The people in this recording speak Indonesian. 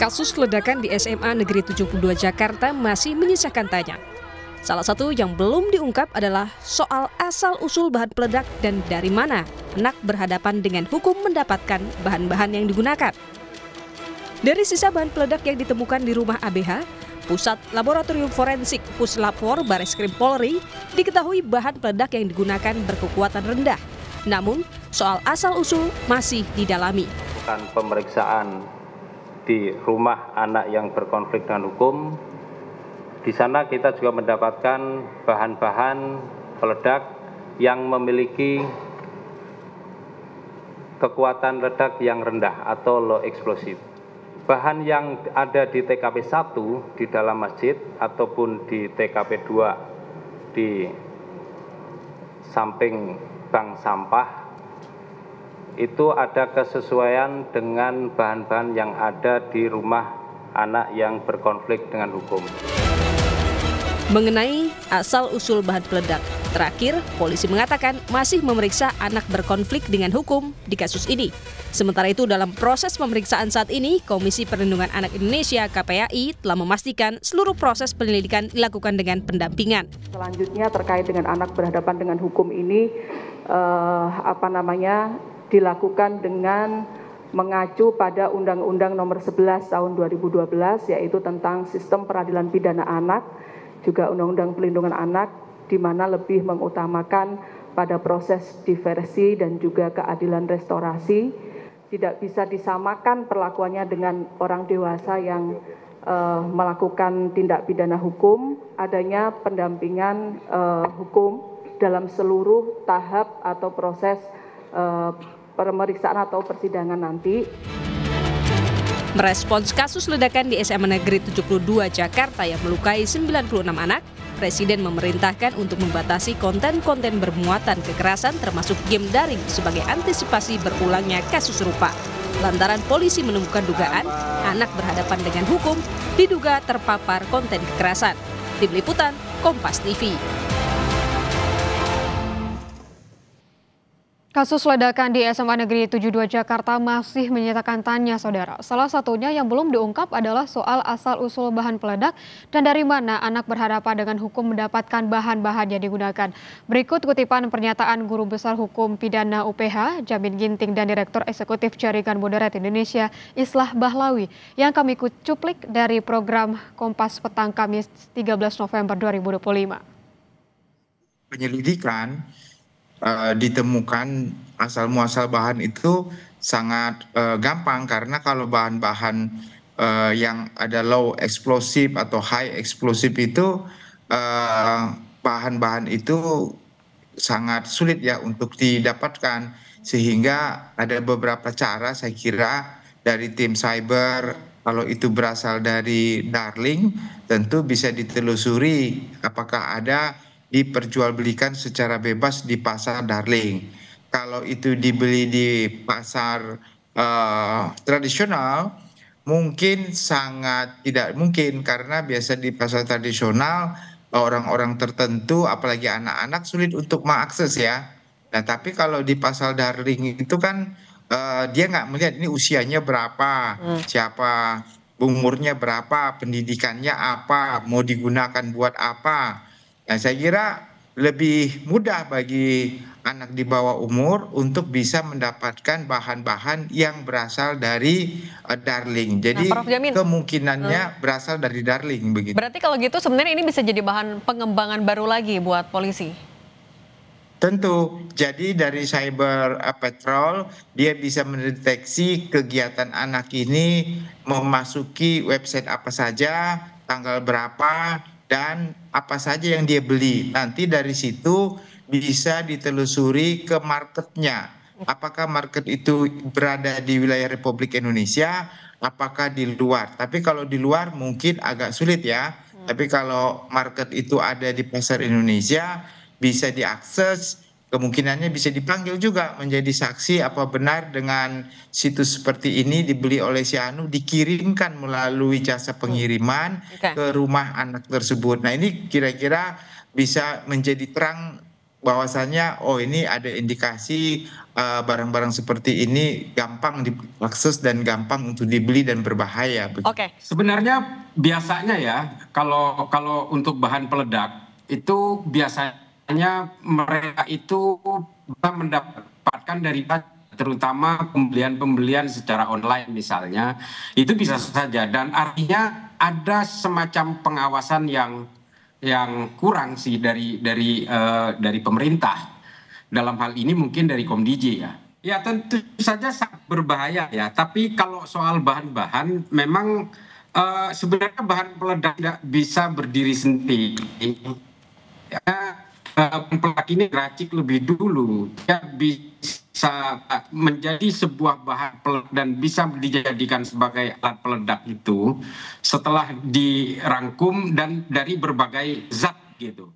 Kasus ledakan di SMA Negeri 72 Jakarta masih menyisakan tanya. Salah satu yang belum diungkap adalah soal asal-usul bahan peledak dan dari mana anak berhadapan dengan hukum mendapatkan bahan-bahan yang digunakan. Dari sisa bahan peledak yang ditemukan di rumah ABH, Pusat Laboratorium Forensik Puslapfor Bareskrim Polri, diketahui bahan peledak yang digunakan berkekuatan rendah. Namun, soal asal-usul masih didalami. Pemeriksaan di rumah anak yang berkonflik dengan hukum, di sana kita juga mendapatkan bahan-bahan peledak yang memiliki kekuatan ledak yang rendah atau low explosive. Bahan yang ada di TKP 1 di dalam masjid ataupun di TKP 2 di samping bank sampah itu ada kesesuaian dengan bahan-bahan yang ada di rumah anak yang berkonflik dengan hukum. Mengenai asal-usul bahan peledak, terakhir polisi mengatakan masih memeriksa anak berkonflik dengan hukum di kasus ini. Sementara itu dalam proses pemeriksaan saat ini, Komisi Perlindungan Anak Indonesia (KPAI) telah memastikan seluruh proses penyelidikan dilakukan dengan pendampingan. Selanjutnya terkait dengan anak berhadapan dengan hukum ini, dilakukan dengan mengacu pada Undang-Undang Nomor 11 Tahun 2012, yaitu tentang Sistem Peradilan Pidana Anak, juga Undang-Undang Perlindungan Anak, di mana lebih mengutamakan pada proses diversi dan juga keadilan restorasi. Tidak bisa disamakan perlakuannya dengan orang dewasa yang melakukan tindak pidana hukum, adanya pendampingan hukum dalam seluruh tahap atau proses pemeriksaan atau persidangan nanti. Merespons kasus ledakan di SMA Negeri 72 Jakarta yang melukai 96 anak, Presiden memerintahkan untuk membatasi konten-konten bermuatan kekerasan termasuk game daring sebagai antisipasi berulangnya kasus serupa. Lantaran polisi menemukan dugaan anak berhadapan dengan hukum diduga terpapar konten kekerasan. Tim Liputan, Kompas TV. Kasus ledakan di SMA Negeri 72 Jakarta masih menyisakan tanya, saudara. Salah satunya yang belum diungkap adalah soal asal-usul bahan peledak dan dari mana anak berhadapan dengan hukum mendapatkan bahan-bahan yang digunakan. Berikut kutipan pernyataan Guru Besar Hukum Pidana UPH, Jamin Ginting dan Direktur Eksekutif Jaringan Moderat Indonesia, Islah Bahlawi, yang kami cuplik dari program Kompas Petang Kamis 13 November 2025. Penyelidikan ditemukan asal-muasal bahan itu sangat gampang, karena kalau bahan-bahan yang ada low explosive atau high explosive itu bahan-bahan itu sangat sulit ya untuk didapatkan, sehingga ada beberapa cara saya kira dari tim cyber. Kalau itu berasal dari Darling, tentu bisa ditelusuri apakah ada diperjualbelikan secara bebas di pasar Darling. Kalau itu dibeli di pasar tradisional, mungkin sangat tidak mungkin, karena biasa di pasar tradisional orang-orang tertentu, apalagi anak-anak, sulit untuk mengakses ya. Nah, tapi kalau di pasar Darling itu kan dia nggak melihat ini usianya berapa, siapa, umurnya berapa, pendidikannya apa, mau digunakan buat apa. Nah, saya kira lebih mudah bagi anak di bawah umur untuk bisa mendapatkan bahan-bahan yang berasal dari Darling. Jadi kemungkinannya berasal dari Darling begitu. Berarti kalau gitu sebenarnya ini bisa jadi bahan pengembangan baru lagi buat polisi? Tentu. Jadi dari cyber patrol dia bisa mendeteksi kegiatan anak ini memasuki website apa saja, tanggal berapa, dan apa saja yang dia beli. Nanti dari situ bisa ditelusuri ke marketnya. Apakah market itu berada di wilayah Republik Indonesia, apakah di luar. Tapi kalau di luar mungkin agak sulit ya. Tapi kalau market itu ada di pasar Indonesia, bisa diakses, kemungkinannya bisa dipanggil juga menjadi saksi apa benar dengan situs seperti ini dibeli oleh si Anu, dikirimkan melalui jasa pengiriman ke rumah anak tersebut. Nah, ini kira-kira bisa menjadi terang bahwasannya oh ini ada indikasi barang-barang seperti ini gampang diakses dan gampang untuk dibeli dan berbahaya. Oke. Sebenarnya biasanya ya kalau untuk bahan peledak itu biasanya mereka itu mendapatkan dari terutama pembelian secara online misalnya, itu bisa saja, dan artinya ada semacam pengawasan yang kurang sih dari pemerintah. Dalam hal ini mungkin dari Komdij ya. Ya tentu saja sangat berbahaya ya. Tapi kalau soal bahan-bahan, memang sebenarnya bahan peledak tidak bisa berdiri sendiri. Ya, peledak ini racik lebih dulu. Ya bisa menjadi sebuah bahan peledak dan bisa dijadikan sebagai alat peledak itu setelah dirangkum dan dari berbagai zat gitu.